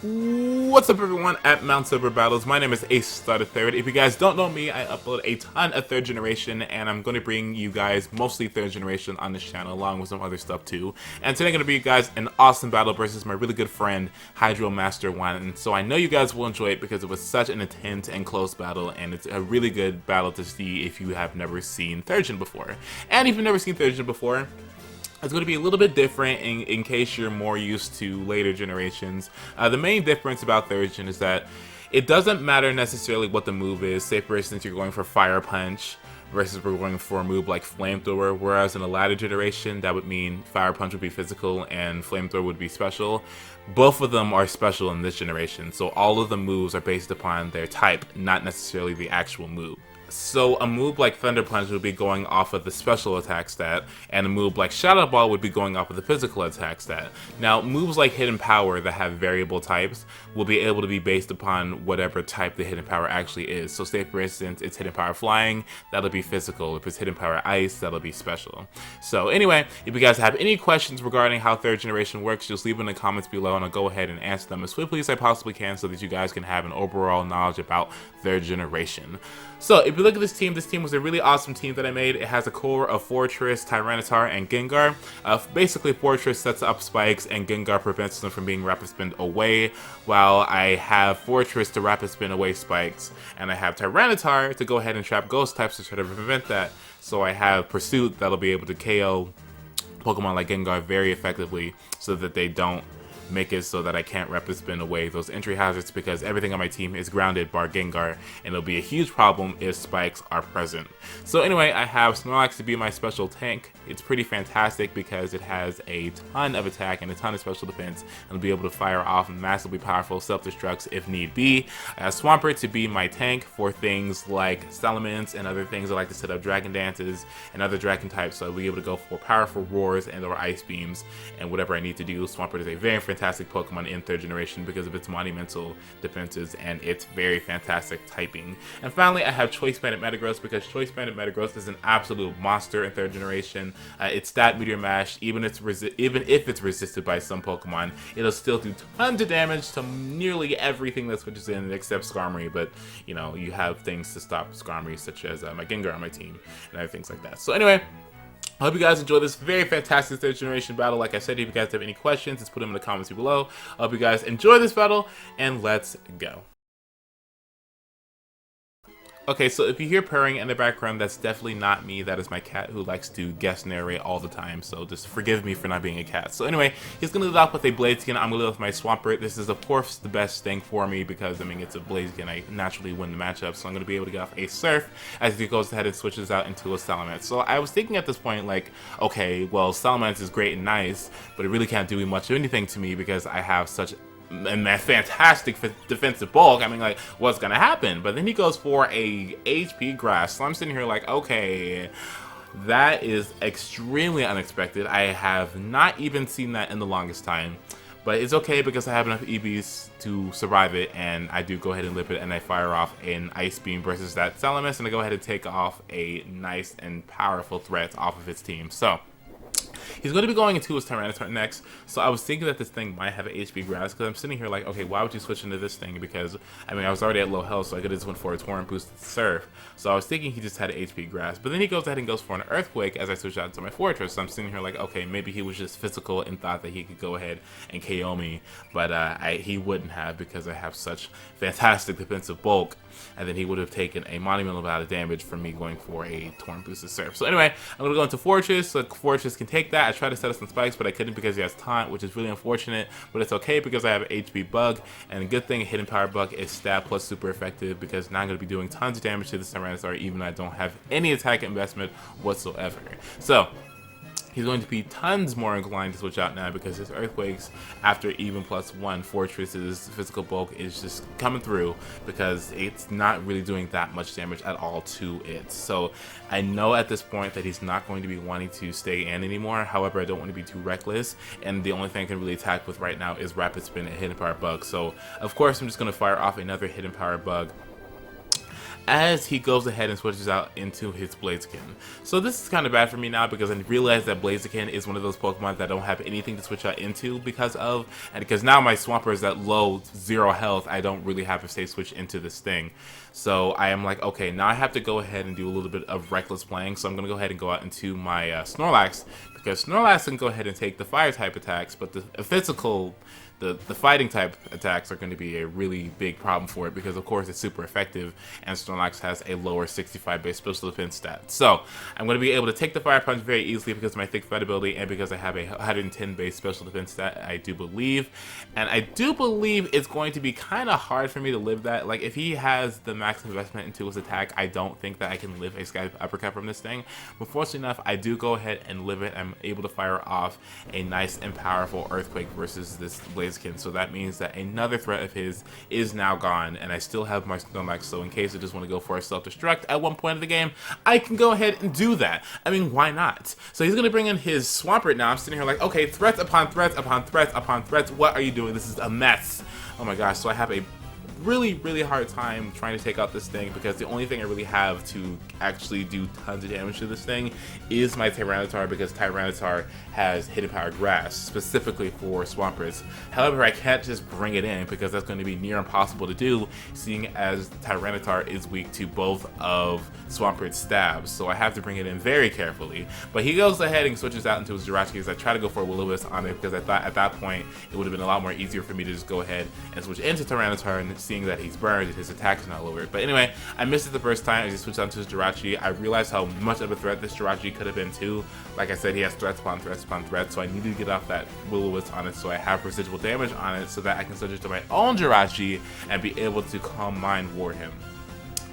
What's up everyone at Mount Silver Battles, my name is AceStarThe3d. If you guys don't know me, I upload a ton of 3rd generation and I'm going to bring you guys mostly 3rd generation on this channel along with some other stuff too. And today I'm going to bring you guys an awesome battle versus my really good friend HydroMaster1. And so I know you guys will enjoy it because it was such an intense and close battle, and it's a really good battle to see if you have never seen 3rd gen before. And if you've never seen 3rd gen before, it's going to be a little bit different in case you're more used to later generations. The main difference about 3rd gen is that it doesn't matter necessarily what the move is. Say for instance you're going for Fire Punch versus we're going for a move like Flamethrower, whereas in a latter generation that would mean Fire Punch would be physical and Flamethrower would be special. Both of them are special in this generation, so all of the moves are based upon their type, not necessarily the actual move. So a move like Thunder Punch would be going off of the special attack stat, and a move like Shadow Ball would be going off of the physical attack stat. Now, moves like Hidden Power that have variable types will be able to be based upon whatever type the Hidden Power actually is. So say for instance, it's Hidden Power Flying, that'll be physical. If it's Hidden Power Ice, that'll be special. So anyway, if you guys have any questions regarding how 3rd generation works, just leave them in the comments below and I'll go ahead and answer them as swiftly as I possibly can so that you guys can have an overall knowledge about 3rd generation. So if you look at this team was a really awesome team that I made. It has a core of Fortress, Tyranitar, and Gengar. Basically, Fortress sets up spikes and Gengar prevents them from being rapid spin away, while I have Fortress to rapid spin away spikes, and I have Tyranitar to go ahead and trap ghost types to try to prevent that. So I have Pursuit that'll be able to KO Pokemon like Gengar very effectively so that they don't make it so that I can't rapid spin away those entry hazards, because everything on my team is grounded bar Gengar, and it'll be a huge problem if spikes are present. So anyway, I have Snorlax to be my special tank. It's pretty fantastic because it has a ton of attack and a ton of special defense, and will be able to fire off massively powerful self-destructs if need be. I have Swampert to be my tank for things like Salamence and other things. I like to set up Dragon Dances and other Dragon types, so I'll be able to go for powerful Roars and or Ice Beams and whatever I need to do. Swampert is a very fantastic Pokemon in 3rd generation because of its monumental defenses and its very fantastic typing. And finally, I have Choice Banded Metagross because Choice Banded Metagross is an absolute monster in 3rd generation. Its stat Meteor Mash, even if it's resisted by some Pokemon, it'll still do tons of damage to nearly everything that switches in except Skarmory, but you know, you have things to stop Skarmory such as my Gengar on my team and other things like that. So anyway, I hope you guys enjoy this very fantastic 3rd generation battle. Like I said, if you guys have any questions, just put them in the comments below. I hope you guys enjoy this battle, and let's go. Okay, so if you hear purring in the background, that's definitely not me. That is my cat who likes to guest narrate all the time, so just forgive me for not being a cat. So anyway, he's going to lead off with a Blaziken. I'm going to lead off with my Swampert. This is, of course, the best thing for me because, I mean, it's a Blaziken. I naturally win the matchup, so I'm going to be able to get off a Surf as he goes ahead and switches out into a Salamence. So I was thinking at this point, like, okay, well, Salamence is great and nice, but it really can't do much of anything to me because I have such and that fantastic defensive bulk. I mean, like, what's gonna happen? But then he goes for a HP Grass. So I'm sitting here like, okay, that is extremely unexpected. I have not even seen that in the longest time. But it's okay because I have enough EVs to survive it, and I do go ahead and lip it, and I fire off an Ice Beam versus that Salamence, and I go ahead and take off a nice and powerful threat off of his team. So he's going to be going into his Tyranitar next, so I was thinking that this thing might have an HP Grass, because I'm sitting here like, okay, why would you switch into this thing? Because, I mean, I was already at low health, so I could have just went for a Torrent boosted Surf. So I was thinking he just had an HP Grass, but then he goes ahead and goes for an Earthquake as I switch out to my Fortress, so I'm sitting here like, okay, maybe he was just physical and thought that he could go ahead and KO me, but he wouldn't have because I have such fantastic defensive bulk, and then he would have taken a monumental amount of damage from me going for a Torrent boosted Surf. So anyway, I'm going to go into Fortress, so Fortress can take that. I tried to set up some spikes, but I couldn't because he has taunt, which is really unfortunate, but it's okay because I have an HP Bug, and a good thing, a Hidden Power Bug is stat plus super effective because now I'm going to be doing tons of damage to this Tyranitar even though I don't have any attack investment whatsoever. So he's going to be tons more inclined to switch out now because his Earthquakes, after even +1, Fortress's physical bulk is just coming through because it's not really doing that much damage at all to it. So I know at this point that he's not going to be wanting to stay in anymore. However, I don't want to be too reckless, and the only thing I can really attack with right now is Rapid Spin and Hidden Power Bug. So of course I'm just going to fire off another Hidden Power Bug as he goes ahead and switches out into his Blaziken. So this is kind of bad for me now because I realize that Blaziken is one of those Pokemon that don't have anything to switch out into and because now my Swampert is at low 0 health, I don't really have a safe switch into this thing. So I am like, okay, now I have to go ahead and do a little bit of reckless playing, so I'm going to go ahead and go out into my Snorlax, because Snorlax can go ahead and take the fire type attacks, but the physical, the fighting type attacks are going to be a really big problem for it, because of course it's super effective and Snorlax has a lower 65 base special defense stat. So I'm going to be able to take the fire punch very easily because of my thick fight ability and because I have a 110 base special defense stat, I do believe. And I do believe it's going to be kind of hard for me to live that. Like, if he has the max investment into his attack, I don't think that I can live a Sky Uppercut from this thing. But fortunately enough, I do go ahead and live it. I'm able to fire off a nice and powerful Earthquake versus this Blaziken. So that means that another threat of his is now gone, and I still have my Snorlax. So in case I just want to go for a self-destruct at one point of the game, I can go ahead and do that. I mean, why not? So he's going to bring in his Swampert now. I'm sitting here like, okay, threats upon threats upon threats upon threats. What are you doing? This is a mess. Oh my gosh. So I have a really hard time trying to take out this thing because the only thing I really have to actually do tons of damage to this thing is my Tyranitar, because Tyranitar has Hidden Power Grass specifically for Swamperts. However, I can't just bring it in because that's going to be near impossible to do, seeing as Tyranitar is weak to both of Swampert's stabs, so I have to bring it in very carefully. But he goes ahead and switches out into his Jirachi as I try to go for a Will-O-Wisp on it, because I thought at that point it would have been a lot more easier for me to just go ahead and switch into Tyranitar, and seeing that he's burned and his attack is not lowered. But anyway, I missed it the first time. I just switched onto his Jirachi. I realized how much of a threat this Jirachi could have been too. Like I said, he has threats upon threats upon threats, so I needed to get off that Will-O-Wisp on it so I have residual damage on it so that I can switch it to my own Jirachi and be able to Calm Mind Ward him.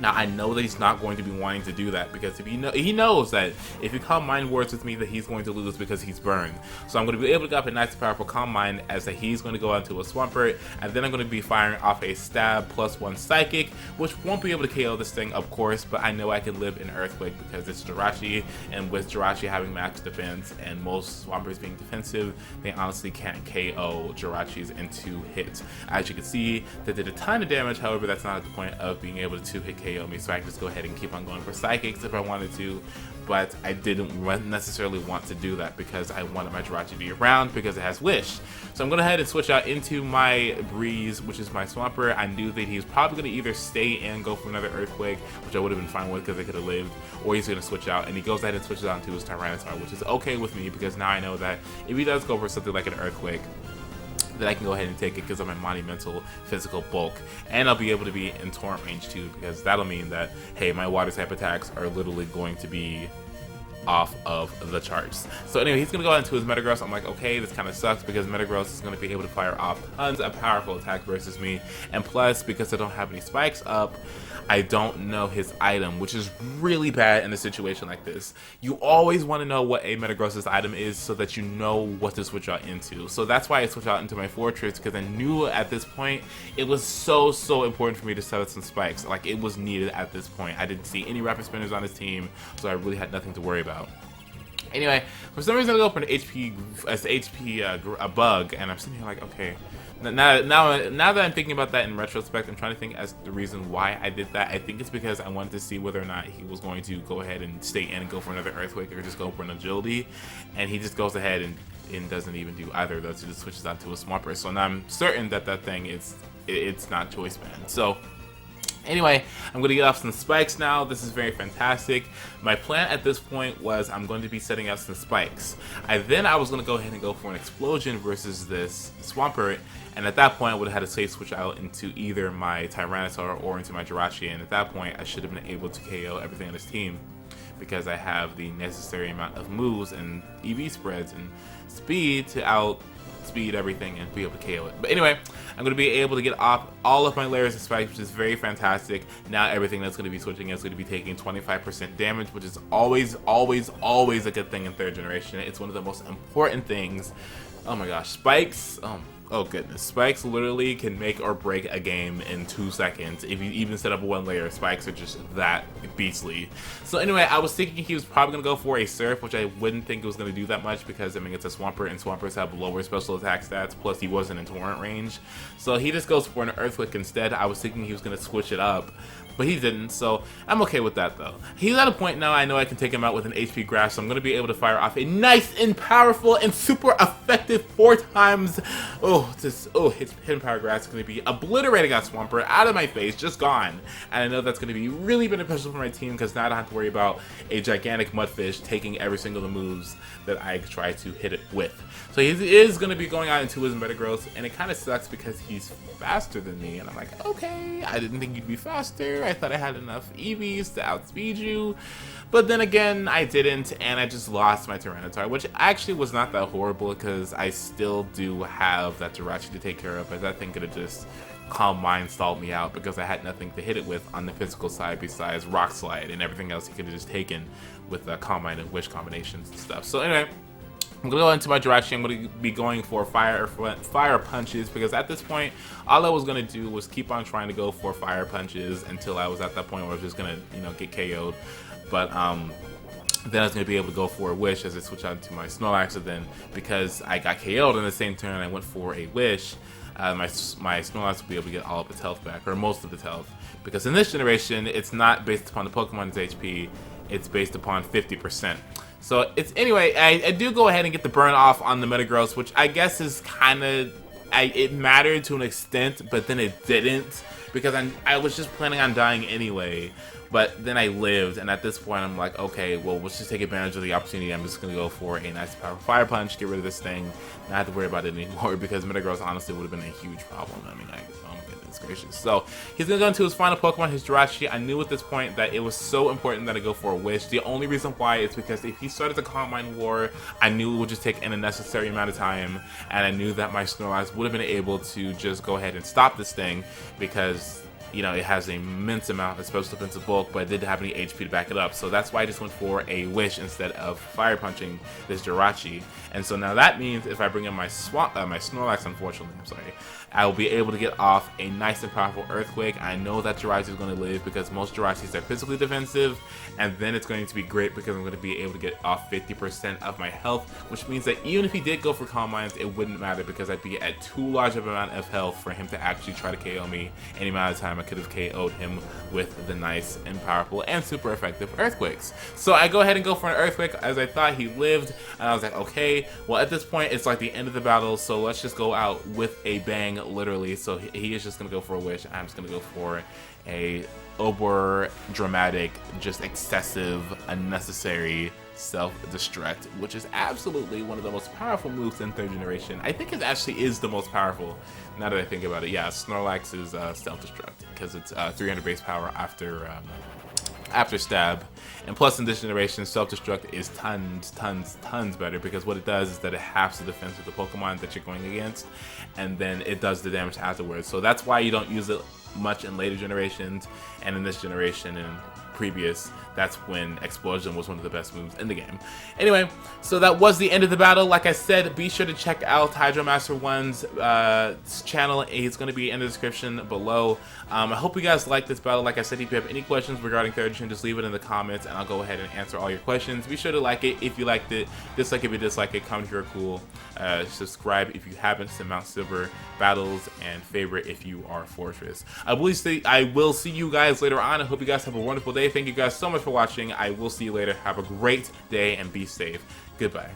Now, I know that he's not going to be wanting to do that, because if he knows that if he Calm Mind Wards with me that he's going to lose because he's burned. So I'm going to be able to get up a nice powerful Calm Mind as that he's going to go onto a Swampert, and then I'm going to be firing off a Stab +1 Psychic, which won't be able to KO this thing, of course, but I know I can live in Earthquake because it's Jirachi, and with Jirachi having max defense and most Swamperts being defensive, they honestly can't KO Jirachis in 2 hits. As you can see, they did a ton of damage, however, that's not at the point of being able to hit KO me, so I can just go ahead and keep on going for Psychics if I wanted to, but I didn't necessarily want to do that because I wanted my Jirachi to be around because it has Wish. So I'm going to head and switch out into my Breeze, which is my Swampert. I knew that he was probably going to either stay and go for another Earthquake, which I would have been fine with because I could have lived, or he's going to switch out, and he goes ahead and switches out into his Tyranitar, which is okay with me because now I know that if he does go for something like an Earthquake, that I can go ahead and take it because of my monumental physical bulk, and I'll be able to be in torrent range too, because that'll mean that, hey, my water type attacks are literally going to be off of the charts. So anyway, he's gonna go into his Metagross. I'm like, okay, this kind of sucks because Metagross is gonna be able to fire off tons of powerful attacks versus me, and plus because I don't have any spikes up, I don't know his item, which is really bad in a situation like this. You always want to know what a Metagross's item is so that you know what to switch out into. So that's why I switched out into my Fortress, because I knew at this point it was so important for me to set up some spikes. Like, it was needed at this point. I didn't see any Rapid Spinners on his team, so I really had nothing to worry about. Anyway, for some reason I go for an a bug, and I'm sitting here like, okay. Now that I'm thinking about that in retrospect, I'm trying to think as the reason why I did that. I think it's because I wanted to see whether or not he was going to go ahead and stay in and go for another Earthquake or just go for an Agility, and he just goes ahead and doesn't even do either of those. He just switches out to a Swampert. So now I'm certain that that thing it's not Choice Band. So anyway, I'm going to get off some spikes now. This is very fantastic. My plan at this point was I'm going to be setting out some spikes. I was going to go ahead and go for an Explosion versus this Swampert, and at that point I would have had a safe switch out into either my Tyranitar or into my Jirachi, and at that point I should have been able to KO everything on his team because I have the necessary amount of moves and EV spreads and speed to outspeed everything and be able to KO it. But anyway, I'm going to be able to get off all of my layers of spikes, which is very fantastic. Now everything that's going to be switching is going to be taking 25% damage, which is always a good thing in 3rd generation. It's one of the most important things. Oh my gosh, spikes. Oh goodness, spikes literally can make or break a game in 2 seconds. If you even set up a 1-layer, spikes are just that beastly. So anyway, I was thinking he was probably going to go for a surf, which I wouldn't think it was going to do that much because I mean it's a Swampert and Swampers have lower special attack stats, plus he wasn't in torrent range. So he just goes for an Earthquake instead. I was thinking he was going to switch it up, but he didn't, so I'm okay with that though. He's at a point now I know I can take him out with an HP Grasp, so I'm going to be able to fire off a nice and powerful and super effective 4 times. His Hidden Power Grasp is going to be obliterating that Swampert out of my face, just gone. And I know that's going to be really beneficial for my team because now I don't have to worry about a gigantic Mudfish taking every single of the moves that I try to hit it with. So he is going to be going out into his Metagross, and it kind of sucks because he's faster than me, and I'm like, okay, I didn't think you'd be faster. I thought I had enough EVs to outspeed you, but then again, I didn't, and I just lost my Tyranitar, which actually was not that horrible because I still do have that Jirachi to take care of, but that thing could have just Calm Mind stalled me out because I had nothing to hit it with on the physical side besides Rock Slide, and everything else he could have just taken with Calm Mind and Wish combinations and stuff. So anyway, I'm going to go into my Jirachi. I'm going to be going for fire punches because at this point, all I was going to do was keep on trying to go for fire punches until I was at that point where I was just going to, you know, get KO'd. But then I was going to be able to go for a Wish as I switch out to my Snorlax, and then because I got KO'd in the same turn, I went for a Wish. My Snorlax will be able to get all of its health back, or most of its health. Because in this generation, it's not based upon the Pokemon's HP, it's based upon 50%. So it's anyway, I do go ahead and get the burn off on the Metagross, which I guess is kind of, it mattered to an extent, but then it didn't because I was just planning on dying anyway. But then I lived, and at this point I'm like, okay, well, let's just take advantage of the opportunity. I'm just gonna go for a nice powerful Fire Punch, get rid of this thing, not have to worry about it anymore because Metagross honestly would have been a huge problem. I mean, oh my goodness gracious. So he's gonna go into his final Pokemon, his Jirachi. I knew at this point that it was so important that I go for a Wish. The only reason why is because if he started the Calm Mind War, I knew it would just take an unnecessary amount of time, and I knew that my Snorlax would have been able to just go ahead and stop this thing because, you know, it has an immense amount of special defensive bulk, but it didn't have any HP to back it up. So that's why I just went for a Wish instead of Fire Punching this Jirachi. And so now that means if I bring in my Snorlax, unfortunately, I'm sorry, I will be able to get off a nice and powerful Earthquake. I know that Jirachi is going to live because most Jirachis are physically defensive, and then it's going to be great because I'm going to be able to get off 50% of my health, which means that even if he did go for Calm Minds, it wouldn't matter because I'd be at too large of an amount of health for him to actually try to KO me any amount of time. I could have KO'd him with the nice and powerful and super effective Earthquakes. So I go ahead and go for an Earthquake as I thought he lived, and I was like, okay, well at this point it's like the end of the battle, so let's just go out with a bang, literally. So he is just gonna go for a Wish. I'm just gonna go for a over dramatic, just excessive, unnecessary self-destruct, which is absolutely one of the most powerful moves in 3rd generation. I think it actually is the most powerful now that I think about it. Yeah, Snorlax is self-destruct because it's 300 base power after stab, and plus in this generation self-destruct is tons better because what it does is that it halves the defense of the Pokemon that you're going against, and then it does the damage afterwards. So that's why you don't use it much in later generations, and in this generation and previous, that's when Explosion was one of the best moves in the game. Anyway, so that was the end of the battle. Like I said, be sure to check out HydroMaster1's channel. It's going to be in the description below. I hope you guys liked this battle. Like I said, if you have any questions regarding 3rd gen, just leave it in the comments and I'll go ahead and answer all your questions. Be sure to like it if you liked it, dislike if you dislike it, comment if you're cool, subscribe if you haven't to Mount Silver battles, and favorite if you are Fortress. I will see you guys later on. I hope you guys have a wonderful day. Thank you guys so much for watching. I will see you later. Have a great day and be safe. Goodbye.